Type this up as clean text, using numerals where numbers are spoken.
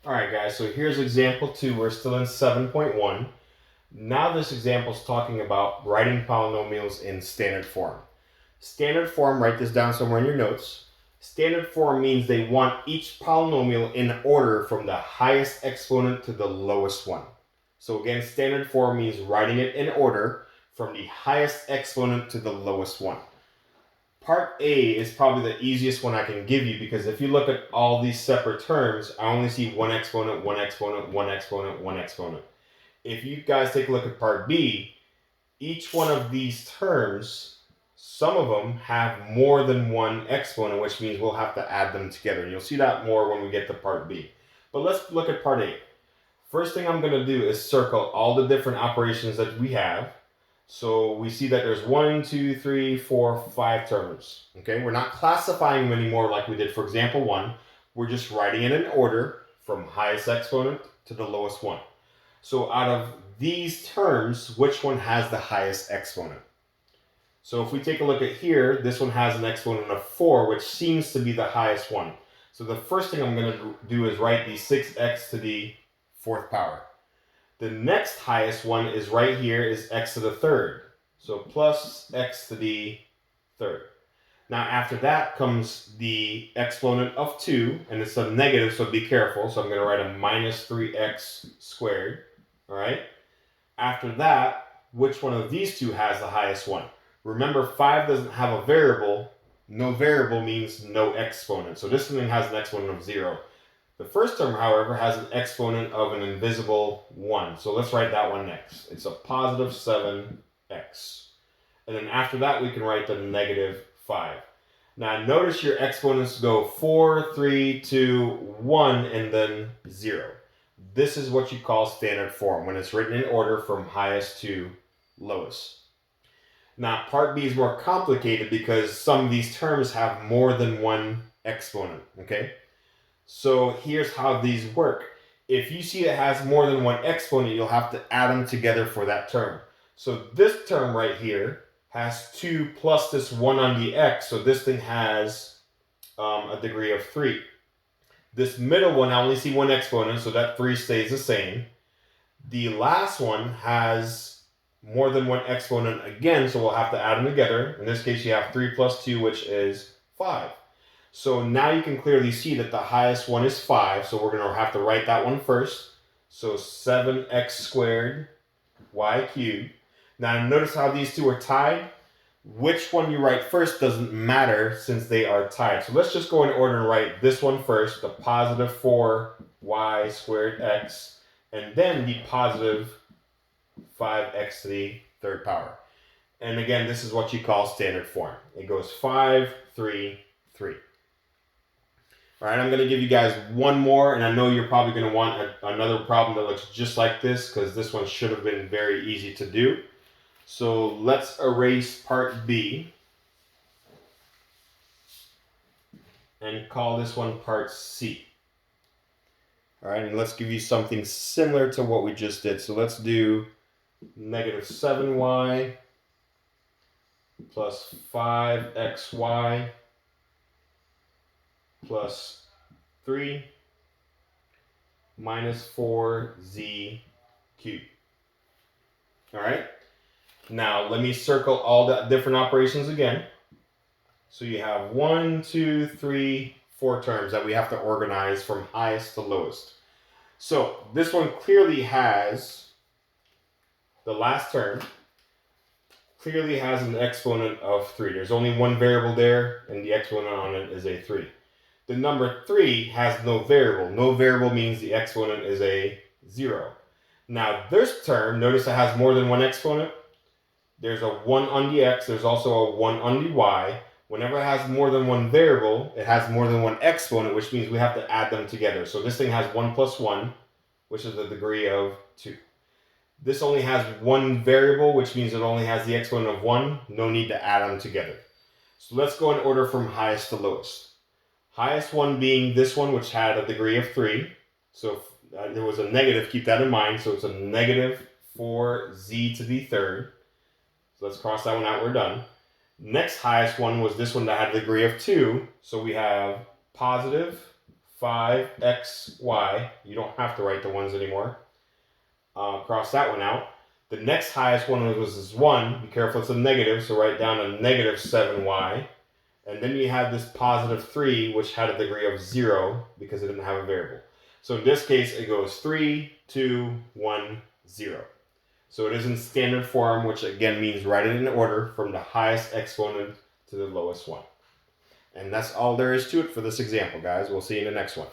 Alright guys, so here's example 2. We're still in 7.1. Now this example is talking about writing polynomials in standard form. Standard form, write this down somewhere in your notes. Standard form means they want each polynomial in order from the highest exponent to the lowest one. So again, standard form means writing it in order from the highest exponent to the lowest one. Part A is probably the easiest one I can give you because if you look at all these separate terms, I only see one exponent, one exponent, one exponent, one exponent. If you guys take a look at part B, each one of these terms, some of them have more than one exponent, which means we'll have to add them together. And you'll see that more when we get to part B. But let's look at part A. First thing I'm going to do is circle all the different operations that we have. So we see that there's 1, 2, 3, 4, 5 terms. Okay, we're not classifying them anymore like we did for example 1. We're just writing it in order from highest exponent to the lowest one. So out of these terms, which one has the highest exponent? So if we take a look at here, this one has an exponent of 4, which seems to be the highest one. So the first thing I'm going to do is write the 6x to the 4th power. The next highest one is right here, is x to the 3rd. So plus x to the 3rd. Now after that comes the exponent of 2, and it's a negative, so be careful. So I'm going to write a minus 3x squared. All right. After that, which one of these two has the highest one? Remember, 5 doesn't have a variable. No variable means no exponent. So this thing has an exponent of 0. The first term, however, has an exponent of an invisible 1. So let's write that one next. It's a positive 7x. And then after that, we can write the negative 5. Now notice your exponents go 4, 3, 2, 1, and then 0. This is what you call standard form when it's written in order from highest to lowest. Now part B is more complicated because some of these terms have more than one exponent, okay? So here's how these work. If you see it has more than one exponent, you'll have to add them together for that term. So this term right here has 2 plus this 1 on the x, so this thing has a degree of 3. This middle one, I only see one exponent, so that 3 stays the same. The last one has more than one exponent again, so we'll have to add them together. In this case, you have 3 plus 2, which is 5. So now you can clearly see that the highest one is 5, so we're going to have to write that one first. So 7x squared y cubed. Now notice how these two are tied. Which one you write first doesn't matter since they are tied. So let's just go in order and write this one first, the positive 4y squared x, and then the positive 5x to the 3rd power. And again, this is what you call standard form. It goes 5, 3, 3. All right, I'm going to give you guys one more, and I know you're probably going to want another problem that looks just like this because this one should have been very easy to do. So let's erase part B and call this one part C. All right, and let's give you something similar to what we just did. So let's do negative 7y plus 5xy plus 3 minus 4z cubed. All right. Now, let me circle all the different operations again. So you have 1, 2, 3, 4 terms that we have to organize from highest to lowest. So this one clearly has, the last term, clearly has an exponent of 3. There's only one variable there, and the exponent on it is a 3. The number 3 has no variable. No variable means the exponent is a 0. Now this term, notice it has more than one exponent. There's a 1 on the x, there's also a 1 on the y. Whenever it has more than one variable, it has more than one exponent, which means we have to add them together. So this thing has 1 plus 1, which is the degree of 2. This only has one variable, which means it only has the exponent of 1. No need to add them together. So let's go in order from highest to lowest. Highest one being this one, which had a degree of 3. So if there was a negative, keep that in mind. So it's a negative 4z to the 3rd. So let's cross that one out, we're done. Next highest one was this one that had a degree of 2. So we have positive 5xy. You don't have to write the ones anymore. Cross that one out. The next highest one was this 1. Be careful, it's a negative, so write down a negative 7y. And then you have this positive 3, which had a degree of 0 because it didn't have a variable. So in this case, it goes 3, 2, 1, 0. So it is in standard form, which again means write it in order from the highest exponent to the lowest one. And that's all there is to it for this example, guys. We'll see you in the next one.